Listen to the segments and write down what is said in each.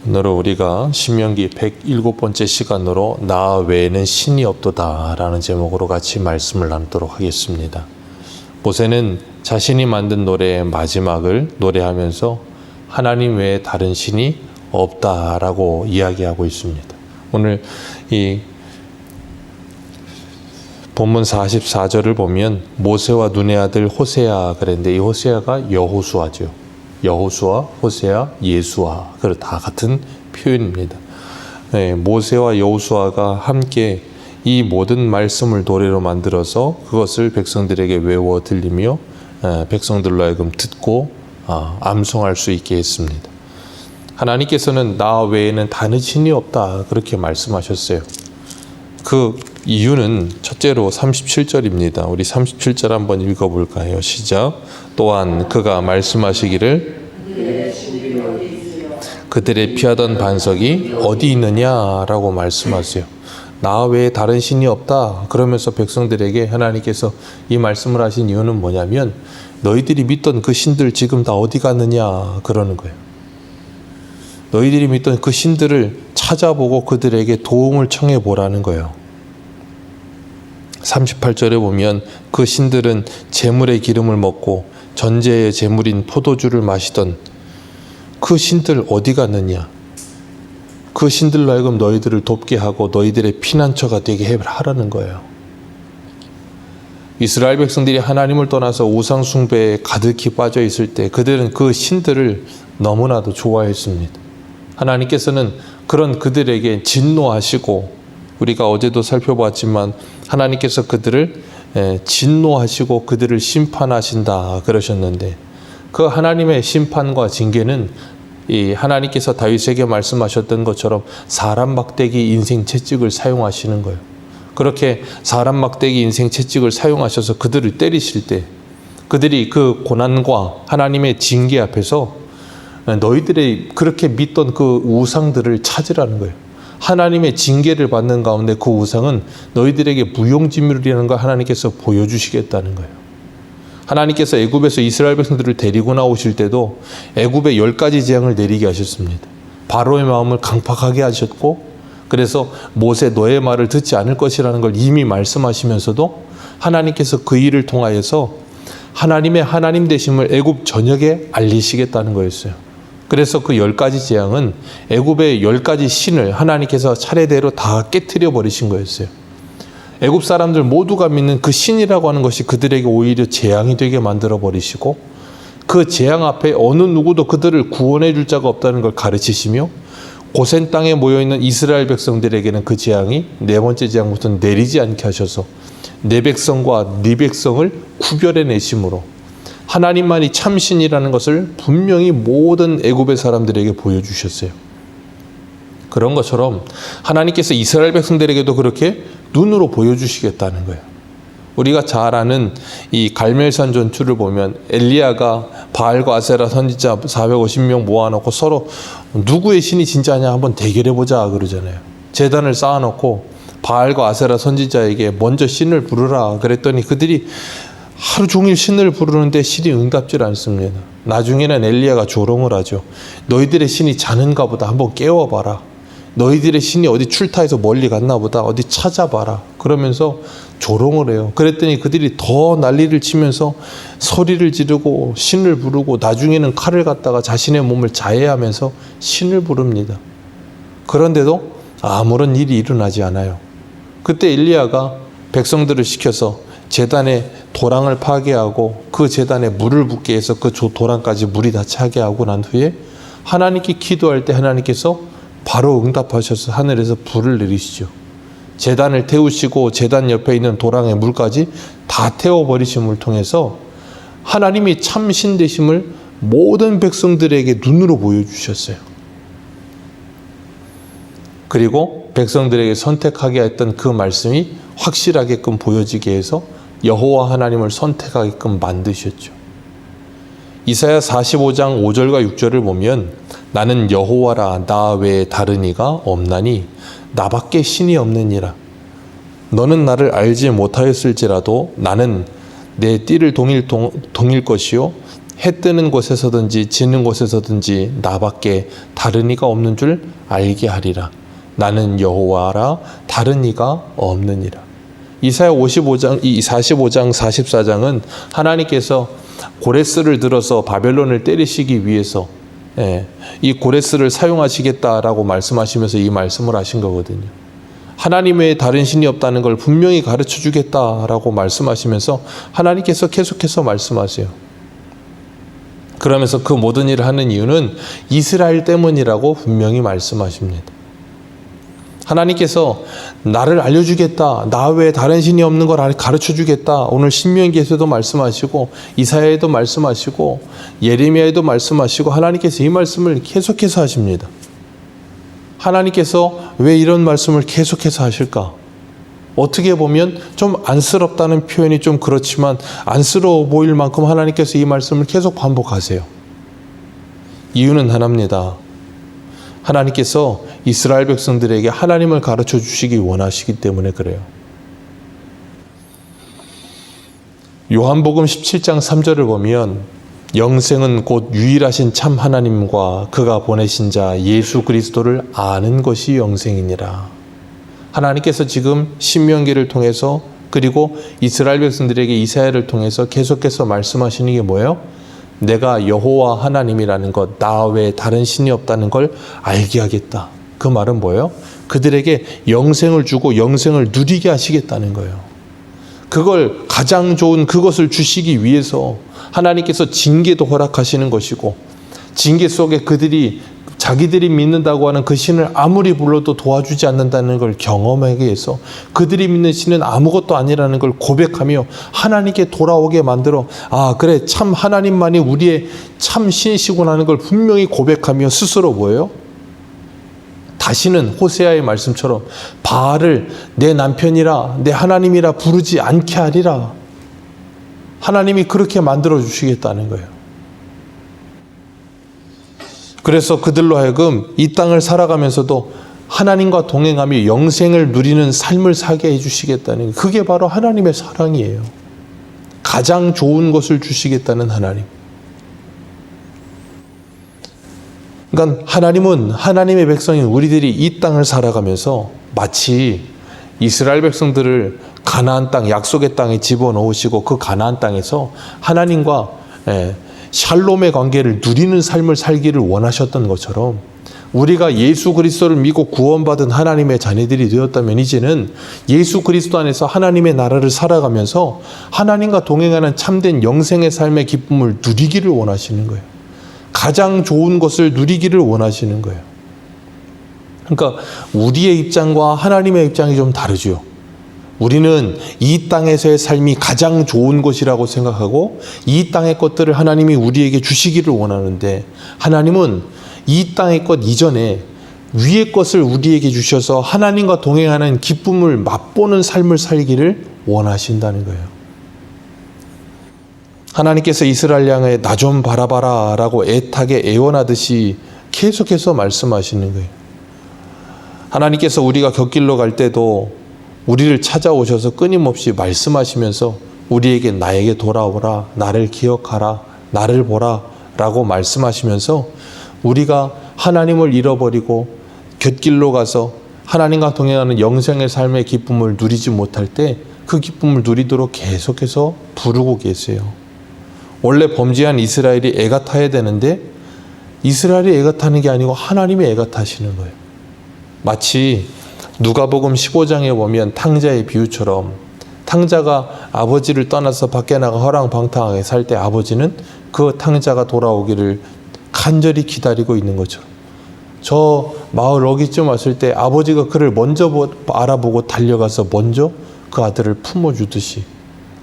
오늘은 우리가 신명기 107번째 시간으로 나 외에는 신이 없도다 라는 제목으로 같이 말씀을 나누도록 하겠습니다. 모세는 자신이 만든 노래의 마지막을 노래하면서 하나님 외에 다른 신이 없다라고 이야기하고 있습니다. 오늘 이 본문 44절을 보면 모세와 눈의 아들 호세아 그랬는데 이 호세아가 여호수아죠. 여호수아, 호세아, 예수아 다 같은 표현입니다. 네, 모세와 여호수아가 함께 이 모든 말씀을 노래로 만들어서 그것을 백성들에게 외워 들리며 백성들로 하여금 듣고 암송할 수 있게 했습니다. 하나님께서는 나 외에는 다른 신이 없다 그렇게 말씀하셨어요. 그 이유는 첫째로 37절입니다. 우리 37절 한번 읽어볼까요? 시작. 또한 그가 말씀하시기를 그들의 피하던 반석이 어디 있느냐라고 말씀하세요. 나 외에 다른 신이 없다. 그러면서 백성들에게 하나님께서 이 말씀을 하신 이유는 뭐냐면 너희들이 믿던 그 신들 지금 다 어디 갔느냐 그러는 거예요. 너희들이 믿던 그 신들을 찾아보고 그들에게 도움을 청해 보라는 거예요. 38절에 보면 그 신들은 제물의 기름을 먹고 전제의 제물인 포도주를 마시던 그 신들 어디 갔느냐. 그 신들로 하여금 너희들을 돕게 하고 너희들의 피난처가 되게 하라는 거예요. 이스라엘 백성들이 하나님을 떠나서 우상 숭배에 가득히 빠져 있을 때 그들은 그 신들을 너무나도 좋아했습니다. 하나님께서는 그런 그들에게 진노하시고 우리가 어제도 살펴봤지만 하나님께서 그들을 진노하시고 그들을 심판하신다 그러셨는데 그 하나님의 심판과 징계는 이 하나님께서 다윗에게 말씀하셨던 것처럼 사람 막대기 인생 채찍을 사용하시는 거예요. 그렇게 사람 막대기 인생 채찍을 사용하셔서 그들을 때리실 때 그들이 그 고난과 하나님의 징계 앞에서 너희들이 그렇게 믿던 그 우상들을 찾으라는 거예요. 하나님의 징계를 받는 가운데 그 우상은 너희들에게 무용지물이라는 걸 하나님께서 보여주시겠다는 거예요. 하나님께서 애굽에서 이스라엘 백성들을 데리고 나오실 때도 애굽에 10가지 재앙을 내리게 하셨습니다. 바로의 마음을 강팍하게 하셨고 그래서 모세 너의 말을 듣지 않을 것이라는 걸 이미 말씀하시면서도 하나님께서 그 일을 통하여서 하나님의 하나님 되심을 애굽 전역에 알리시겠다는 거였어요. 그래서 그 10가지 재앙은 애굽의 10가지 신을 하나님께서 차례대로 다 깨트려 버리신 거였어요. 애굽 사람들 모두가 믿는 그 신이라고 하는 것이 그들에게 오히려 재앙이 되게 만들어 버리시고 그 재앙 앞에 어느 누구도 그들을 구원해 줄 자가 없다는 걸 가르치시며 고센 땅에 모여있는 이스라엘 백성들에게는 그 재앙이 네 번째 재앙부터 내리지 않게 하셔서 내 백성과 네 백성을 구별해 내심으로 하나님만이 참신이라는 것을 분명히 모든 애굽의 사람들에게 보여주셨어요. 그런 것처럼 하나님께서 이스라엘 백성들에게도 그렇게 눈으로 보여주시겠다는 거예요. 우리가 잘 아는 이 갈멜산 전투를 보면 엘리야가 바알과 아세라 선지자 450명 모아놓고 서로 누구의 신이 진짜냐 한번 대결해보자 그러잖아요. 제단을 쌓아놓고 바알과 아세라 선지자에게 먼저 신을 부르라 그랬더니 그들이 하루 종일 신을 부르는데 신이 응답질 않습니다. 나중에는 엘리야가 조롱을 하죠. 너희들의 신이 자는가 보다 한번 깨워봐라. 너희들의 신이 어디 출타해서 멀리 갔나 보다 어디 찾아봐라. 그러면서 조롱을 해요. 그랬더니 그들이 더 난리를 치면서 소리를 지르고 신을 부르고 나중에는 칼을 갖다가 자신의 몸을 자해하면서 신을 부릅니다. 그런데도 아무런 일이 일어나지 않아요. 그때 엘리야가 백성들을 시켜서 제단에 도랑을 파괴하고 그 제단에 물을 붓게 해서 그 도랑까지 물이 다 차게 하고 난 후에 하나님께 기도할 때 하나님께서 바로 응답하셔서 하늘에서 불을 내리시죠. 제단을 태우시고 제단 옆에 있는 도랑의 물까지 다 태워버리심을 통해서 하나님이 참신 되심을 모든 백성들에게 눈으로 보여주셨어요. 그리고 백성들에게 선택하게 했던 그 말씀이 확실하게끔 보여지게 해서 여호와 하나님을 선택하게끔 만드셨죠. 이사야 45장 5절과 6절을 보면 나는 여호와라 나 외에 다른 이가 없나니 나밖에 신이 없느니라. 너는 나를 알지 못하였을지라도 나는 내 띠를 동일 것이요 해 뜨는 곳에서든지 지는 곳에서든지 나밖에 다른 이가 없는 줄 알게 하리라. 나는 여호와라 다른 이가 없느니라. 이사야 45장, 44장은 하나님께서 고레스를 들어서 바벨론을 때리시기 위해서 이 고레스를 사용하시겠다라고 말씀하시면서 이 말씀을 하신 거거든요. 하나님 외에 다른 신이 없다는 걸 분명히 가르쳐 주겠다라고 말씀하시면서 하나님께서 계속해서 말씀하세요. 그러면서 그 모든 일을 하는 이유는 이스라엘 때문이라고 분명히 말씀하십니다. 하나님께서 나를 알려주겠다, 나 외에 다른 신이 없는 걸 가르쳐 주겠다. 오늘 신명기에서도 말씀하시고 이사야에도 말씀하시고 예레미야에도 말씀하시고 하나님께서 이 말씀을 계속해서 하십니다. 하나님께서 왜 이런 말씀을 계속해서 하실까? 어떻게 보면 좀 안쓰럽다는 표현이 좀 그렇지만 안쓰러워 보일 만큼 하나님께서 이 말씀을 계속 반복하세요. 이유는 하나입니다. 하나님께서 이스라엘 백성들에게 하나님을 가르쳐 주시기 원하시기 때문에 그래요. 요한복음 17장 3절을 보면 영생은 곧 유일하신 참 하나님과 그가 보내신 자 예수 그리스도를 아는 것이 영생이니라. 하나님께서 지금 신명기를 통해서 그리고 이스라엘 백성들에게 이사야를 통해서 계속해서 말씀하시는 게 뭐예요? 내가 여호와 하나님이라는 것, 나 외에 다른 신이 없다는 걸 알게 하겠다. 그 말은 뭐예요? 그들에게 영생을 주고 영생을 누리게 하시겠다는 거예요. 그걸 가장 좋은 그것을 주시기 위해서 하나님께서 징계도 허락하시는 것이고 징계 속에 그들이 자기들이 믿는다고 하는 그 신을 아무리 불러도 도와주지 않는다는 걸 경험하게 해서 그들이 믿는 신은 아무것도 아니라는 걸 고백하며 하나님께 돌아오게 만들어 그래 참 하나님만이 우리의 참 신이시구나 하는 걸 분명히 고백하며 스스로 뭐예요? 다시는 호세아의 말씀처럼 바알을 내 남편이라 내 하나님이라 부르지 않게 하리라. 하나님이 그렇게 만들어 주시겠다는 거예요. 그래서 그들로 하여금 이 땅을 살아가면서도 하나님과 동행하며 영생을 누리는 삶을 살게 해주시겠다는 거예요. 그게 바로 하나님의 사랑이에요. 가장 좋은 것을 주시겠다는 하나님. 그러니까 하나님은 하나님의 백성인 우리들이 이 땅을 살아가면서 마치 이스라엘 백성들을 가나안 땅, 약속의 땅에 집어넣으시고 그 가나안 땅에서 하나님과 샬롬의 관계를 누리는 삶을 살기를 원하셨던 것처럼 우리가 예수 그리스도를 믿고 구원받은 하나님의 자녀들이 되었다면 이제는 예수 그리스도 안에서 하나님의 나라를 살아가면서 하나님과 동행하는 참된 영생의 삶의 기쁨을 누리기를 원하시는 거예요. 가장 좋은 것을 누리기를 원하시는 거예요. 그러니까 우리의 입장과 하나님의 입장이 좀 다르죠. 우리는 이 땅에서의 삶이 가장 좋은 것이라고 생각하고 이 땅의 것들을 하나님이 우리에게 주시기를 원하는데 하나님은 이 땅의 것 이전에 위의 것을 우리에게 주셔서 하나님과 동행하는 기쁨을 맛보는 삶을 살기를 원하신다는 거예요. 하나님께서 이스라엘 향해 나 좀 바라봐라 라고 애타게 애원하듯이 계속해서 말씀하시는 거예요. 하나님께서 우리가 곁길로 갈 때도 우리를 찾아오셔서 끊임없이 말씀하시면서 우리에게 나에게 돌아오라, 나를 기억하라, 나를 보라 라고 말씀하시면서 우리가 하나님을 잃어버리고 곁길로 가서 하나님과 동행하는 영생의 삶의 기쁨을 누리지 못할 때 그 기쁨을 누리도록 계속해서 부르고 계세요. 원래 범죄한 이스라엘이 애가 타야 되는데 이스라엘이 애가 타는 게 아니고 하나님이 애가 타시는 거예요. 마치 누가복음 15장에 보면 탕자의 비유처럼 탕자가 아버지를 떠나서 밖에 나가 허랑방탕하게 살 때 아버지는 그 탕자가 돌아오기를 간절히 기다리고 있는 것처럼 저 마을 어기쯤 왔을 때 아버지가 그를 먼저 알아보고 달려가서 먼저 그 아들을 품어주듯이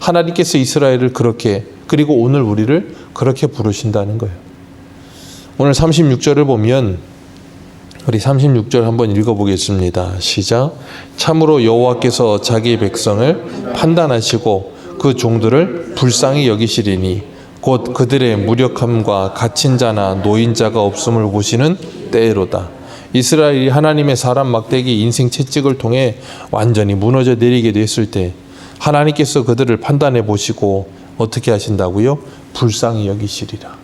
하나님께서 이스라엘을 그렇게 그리고 오늘 우리를 그렇게 부르신다는 거예요. 오늘 36절을 보면 우리 36절 한번 읽어보겠습니다. 시작. 참으로 여호와께서 자기 백성을 판단하시고 그 종들을 불쌍히 여기시리니 곧 그들의 무력함과 갇힌 자나 노인자가 없음을 보시는 때로다. 이스라엘이 하나님의 사람 막대기 인생 채찍을 통해 완전히 무너져 내리게 됐을 때 하나님께서 그들을 판단해 보시고 어떻게 하신다고요? 불쌍히 여기시리라.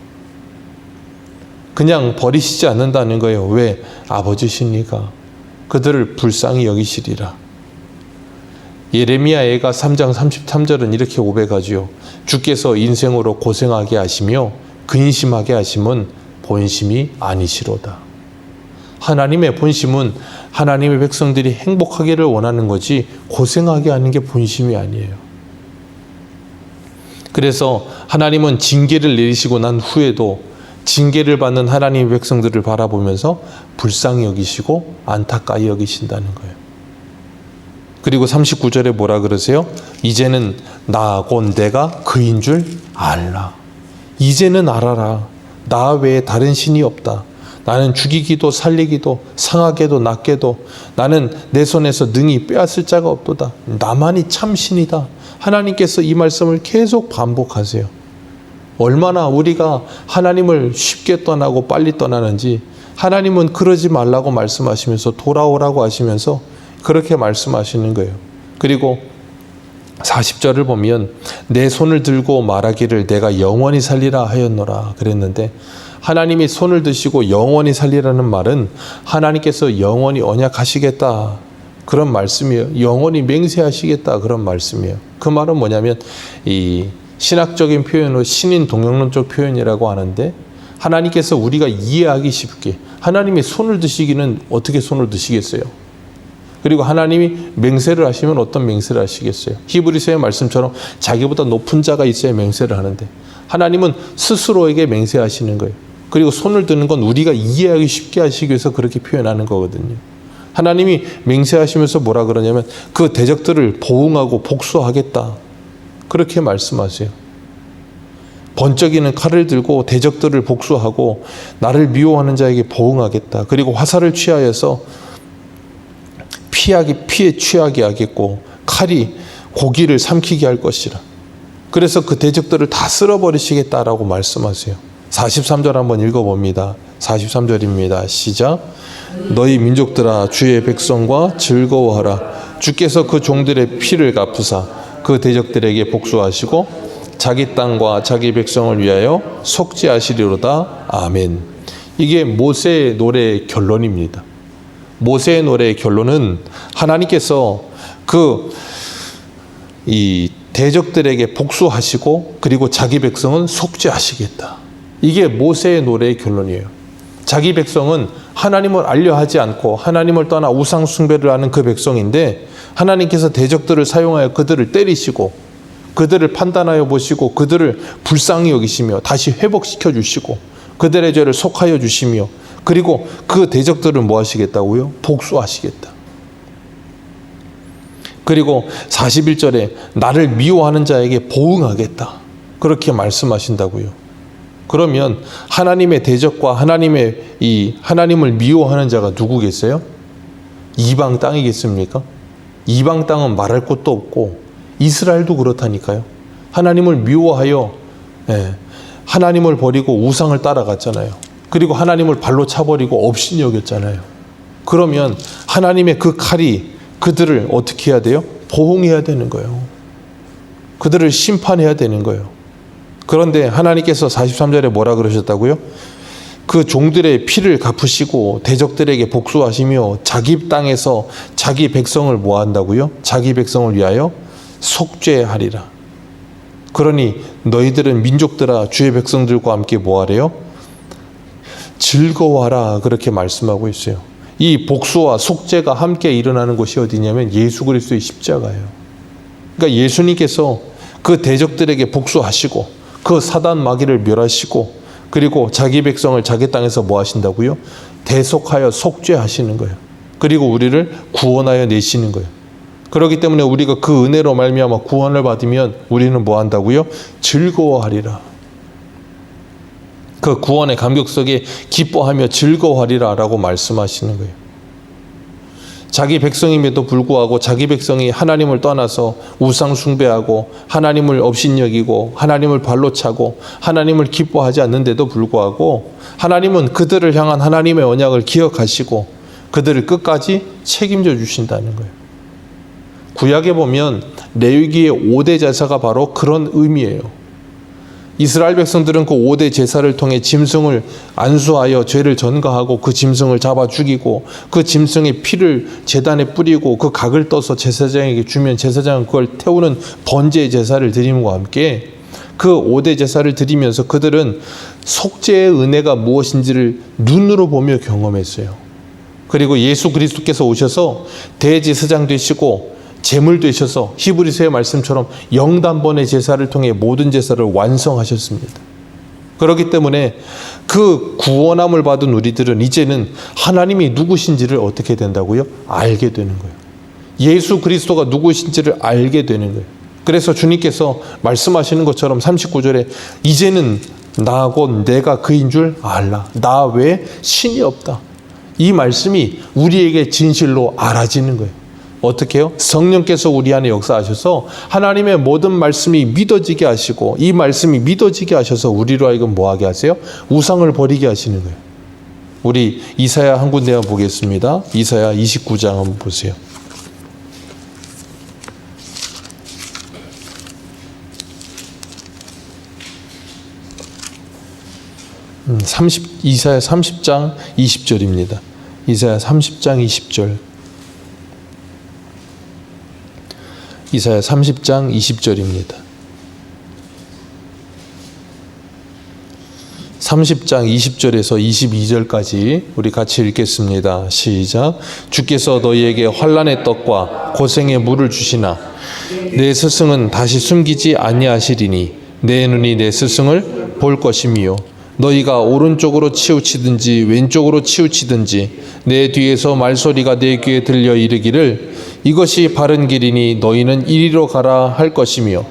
그냥 버리시지 않는다는 거예요. 왜? 아버지시니까. 그들을 불쌍히 여기시리라. 예레미야애가 3장 33절은 이렇게 고백하지요. 주께서 인생으로 고생하게 하시며 근심하게 하심은 본심이 아니시로다. 하나님의 본심은 하나님의 백성들이 행복하기를 원하는 거지 고생하게 하는 게 본심이 아니에요. 그래서 하나님은 징계를 내리시고 난 후에도 징계를 받는 하나님의 백성들을 바라보면서 불쌍히 여기시고 안타까이 여기신다는 거예요. 그리고 39절에 뭐라 그러세요? 이제는 나 곧 내가 그인 줄 알라. 이제는 알아라. 나 외에 다른 신이 없다. 나는 죽이기도 살리기도 상하게도 낫게도 나는 내 손에서 능히 빼앗을 자가 없도다. 나만이 참 신이다. 하나님께서 이 말씀을 계속 반복하세요. 얼마나 우리가 하나님을 쉽게 떠나고 빨리 떠나는지, 하나님은 그러지 말라고 말씀하시면서 돌아오라고 하시면서 그렇게 말씀하시는 거예요. 그리고 40절을 보면 내 손을 들고 말하기를 내가 영원히 살리라 하였노라 그랬는데, 하나님이 손을 드시고 영원히 살리라는 말은 하나님께서 영원히 언약하시겠다 그런 말씀이에요. 영원히 맹세하시겠다 그런 말씀이에요. 그 말은 뭐냐면 이 신학적인 표현으로 신인 동영론적 표현이라고 하는데, 하나님께서 우리가 이해하기 쉽게 하나님이 손을 드시기는 어떻게 손을 드시겠어요? 그리고 하나님이 맹세를 하시면 어떤 맹세를 하시겠어요? 히브리서의 말씀처럼 자기보다 높은 자가 있어야 맹세를 하는데, 하나님은 스스로에게 맹세하시는 거예요. 그리고 손을 드는 건 우리가 이해하기 쉽게 하시기 위해서 그렇게 표현하는 거거든요. 하나님이 맹세하시면서 뭐라 그러냐면 그 대적들을 보응하고 복수하겠다 그렇게 말씀하세요. 번쩍이는 칼을 들고 대적들을 복수하고 나를 미워하는 자에게 보응하겠다. 그리고 화살을 취하여서 피에 취하게 하겠고 칼이 고기를 삼키게 할 것이라. 그래서 그 대적들을 다 쓸어버리시겠다라고 말씀하세요. 43절 한번 읽어봅니다. 43절입니다. 시작. 너희 민족들아 주의 백성과 즐거워하라. 주께서 그 종들의 피를 갚으사 그 대적들에게 복수하시고 자기 땅과 자기 백성을 위하여 속죄하시리로다. 아멘. 이게 모세의 노래의 결론입니다. 모세의 노래의 결론은 하나님께서 이 대적들에게 복수하시고 그리고 자기 백성은 속죄하시겠다. 이게 모세의 노래의 결론이에요. 자기 백성은 하나님을 알려하지 않고 하나님을 떠나 우상 숭배를 하는 그 백성인데, 하나님께서 대적들을 사용하여 그들을 때리시고 그들을 판단하여 보시고 그들을 불쌍히 여기시며 다시 회복시켜 주시고 그들의 죄를 속하여 주시며, 그리고 그 대적들을 뭐 하시겠다고요? 복수하시겠다. 그리고 41절에 나를 미워하는 자에게 보응하겠다 그렇게 말씀하신다고요. 그러면 하나님의 대적과 하나님을 미워하는 자가 누구겠어요? 이방 땅이겠습니까? 이방 땅은 말할 것도 없고 이스라엘도 그렇다니까요. 하나님을 미워하여 하나님을 버리고 우상을 따라갔잖아요. 그리고 하나님을 발로 차버리고 업신이 여겼잖아요. 그러면 하나님의 그 칼이 그들을 어떻게 해야 돼요? 보응해야 되는 거예요. 그들을 심판해야 되는 거예요. 그런데 하나님께서 43절에 뭐라 그러셨다고요? 그 종들의 피를 갚으시고 대적들에게 복수하시며 자기 땅에서 자기 백성을 뭐 한다고요? 자기 백성을 위하여 속죄하리라. 그러니 너희들은 민족들아 주의 백성들과 함께 뭐 하래요? 즐거워하라 그렇게 말씀하고 있어요. 이 복수와 속죄가 함께 일어나는 곳이 어디냐면 예수 그리스도의 십자가예요. 그러니까 예수님께서 그 대적들에게 복수하시고 그 사단 마귀를 멸하시고 그리고 자기 백성을 자기 땅에서 뭐 하신다고요? 대속하여 속죄하시는 거예요. 그리고 우리를 구원하여 내시는 거예요. 그렇기 때문에 우리가 그 은혜로 말미암아 구원을 받으면 우리는 뭐 한다고요? 즐거워하리라. 그 구원의 감격 속에 기뻐하며 즐거워하리라 라고 말씀하시는 거예요. 자기 백성임에도 불구하고 자기 백성이 하나님을 떠나서 우상 숭배하고 하나님을 업신여기고 하나님을 발로 차고 하나님을 기뻐하지 않는데도 불구하고 하나님은 그들을 향한 하나님의 언약을 기억하시고 그들을 끝까지 책임져 주신다는 거예요. 구약에 보면 레위기의 5대 제사가 바로 그런 의미예요. 이스라엘 백성들은 그 5대 제사를 통해 짐승을 안수하여 죄를 전가하고 그 짐승을 잡아 죽이고 그 짐승의 피를 제단에 뿌리고 그 각을 떠서 제사장에게 주면 제사장은 그걸 태우는 번제의 제사를 드림과 함께 그 5대 제사를 드리면서 그들은 속죄의 은혜가 무엇인지를 눈으로 보며 경험했어요. 그리고 예수 그리스도께서 오셔서 대제사장 되시고 제물 되셔서 히브리서의 말씀처럼 영단번의 제사를 통해 모든 제사를 완성하셨습니다. 그렇기 때문에 그 구원함을 받은 우리들은 이제는 하나님이 누구신지를 어떻게 된다고요? 알게 되는 거예요. 예수 그리스도가 누구신지를 알게 되는 거예요. 그래서 주님께서 말씀하시는 것처럼 39절에 이제는 나 곧 내가 그인 줄 알라. 나 외에 신이 없다. 이 말씀이 우리에게 진실로 알아지는 거예요. 어떻게 해요? 성령께서 우리 안에 역사하셔서 하나님의 모든 말씀이 믿어지게 하시고 이 말씀이 믿어지게 하셔서 우리로 하여금 뭐하게 하세요? 우상을 버리게 하시는 거예요. 우리 이사야 한 군데 한번 보겠습니다. 이사야 29장 한번 보세요. 이사야 30장 20절입니다. 이사야 30장 20절. 이사야 30장 20절입니다. 30장 20절에서 22절까지 우리 같이 읽겠습니다. 시작. 주께서 너희에게 환난의 떡과 고생의 물을 주시나 내 스승은 다시 숨기지 아니하시리니 내 눈이 내 스승을 볼 것이미요 너희가 오른쪽으로 치우치든지 왼쪽으로 치우치든지 내 뒤에서 말소리가 내 귀에 들려 이르기를 이것이 바른 길이니 너희는 이리로 가라 할 것이며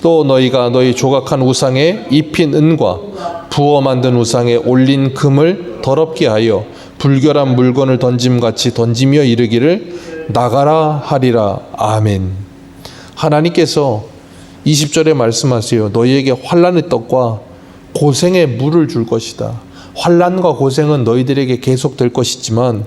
또 너희가 너희 조각한 우상에 입힌 은과 부어 만든 우상에 올린 금을 더럽게 하여 불결한 물건을 던짐같이 던지며 이르기를 나가라 하리라. 아멘. 하나님께서 20절에 말씀하세요. 너희에게 환난의 떡과 고생의 물을 줄 것이다. 환난과 고생은 너희들에게 계속될 것이지만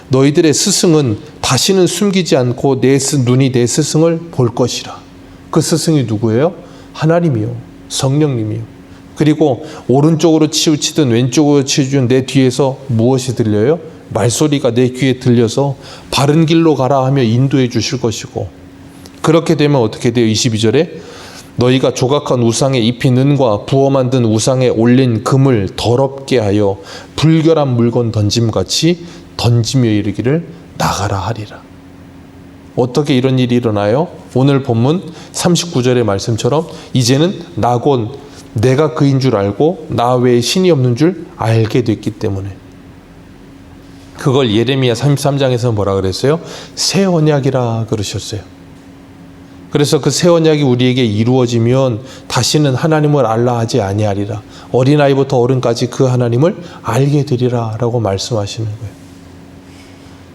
너희들의 스승은 다시는 숨기지 않고 눈이 내 스승을 볼 것이라. 그 스승이 누구예요? 하나님이요. 성령님이요. 그리고 오른쪽으로 치우치든 왼쪽으로 치우치든 내 뒤에서 무엇이 들려요? 말소리가 내 귀에 들려서 바른 길로 가라 하며 인도해 주실 것이고 그렇게 되면 어떻게 돼요? 22절에 너희가 조각한 우상에 입힌 은과 부어 만든 우상에 올린 금을 더럽게 하여 불결한 물건 던짐같이 던지며 이르기를 나가라 하리라. 어떻게 이런 일이 일어나요? 오늘 본문 39절의 말씀처럼 이제는 나 곧 내가 그인 줄 알고 나 외에 신이 없는 줄 알게 됐기 때문에 그걸 예레미야 33장에서 뭐라 그랬어요? 새 언약이라 그러셨어요. 그래서 그 새 언약이 우리에게 이루어지면 다시는 하나님을 알라 하지 아니하리라. 어린아이부터 어른까지 그 하나님을 알게 되리라 라고 말씀하시는 거예요.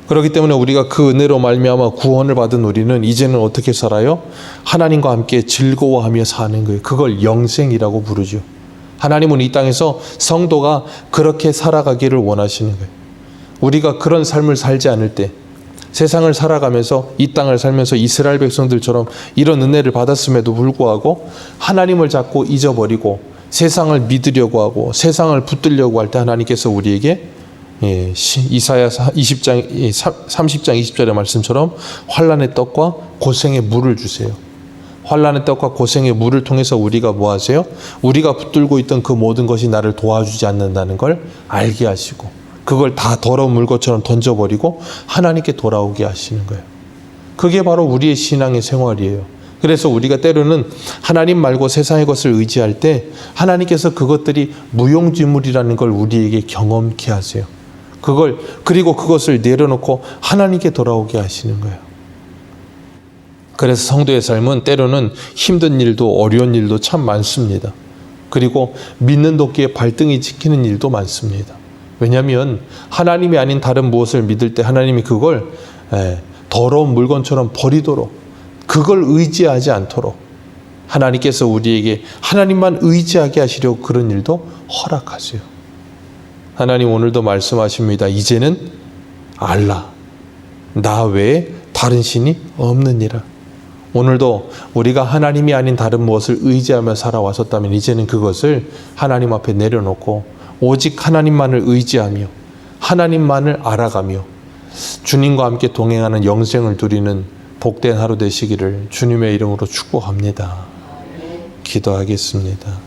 그렇기 때문에 우리가 그 은혜로 말미암아 구원을 받은 우리는 이제는 어떻게 살아요? 하나님과 함께 즐거워하며 사는 거예요. 그걸 영생이라고 부르죠. 하나님은 이 땅에서 성도가 그렇게 살아가기를 원하시는 거예요. 우리가 그런 삶을 살지 않을 때 세상을 살아가면서 이 땅을 살면서 이스라엘 백성들처럼 이런 은혜를 받았음에도 불구하고 하나님을 자꾸 잊어버리고 세상을 믿으려고 하고 세상을 붙들려고 할 때 하나님께서 우리에게 이사야 30장 20절의 말씀처럼 환난의 떡과 고생의 물을 주세요. 환난의 떡과 고생의 물을 통해서 우리가 뭐 하세요? 우리가 붙들고 있던 그 모든 것이 나를 도와주지 않는다는 걸 알게 하시고 그걸 다 더러운 물것처럼 던져버리고 하나님께 돌아오게 하시는 거예요. 그게 바로 우리의 신앙의 생활이에요. 그래서 우리가 때로는 하나님 말고 세상의 것을 의지할 때 하나님께서 그것들이 무용지물이라는 걸 우리에게 경험케 하세요. 그리고 그것을 내려놓고 하나님께 돌아오게 하시는 거예요. 그래서 성도의 삶은 때로는 힘든 일도 어려운 일도 참 많습니다. 그리고 믿는 도끼에 발등이 찍히는 일도 많습니다. 왜냐하면 하나님이 아닌 다른 무엇을 믿을 때 하나님이 그걸 더러운 물건처럼 버리도록 그걸 의지하지 않도록 하나님께서 우리에게 하나님만 의지하게 하시려고 그런 일도 허락하세요. 하나님 오늘도 말씀하십니다. 이제는 알라. 나 외에 다른 신이 없느니라. 오늘도 우리가 하나님이 아닌 다른 무엇을 의지하며 살아왔었다면 이제는 그것을 하나님 앞에 내려놓고 오직 하나님만을 의지하며 하나님만을 알아가며 주님과 함께 동행하는 영생을 누리는 복된 하루 되시기를 주님의 이름으로 축복합니다. 기도하겠습니다.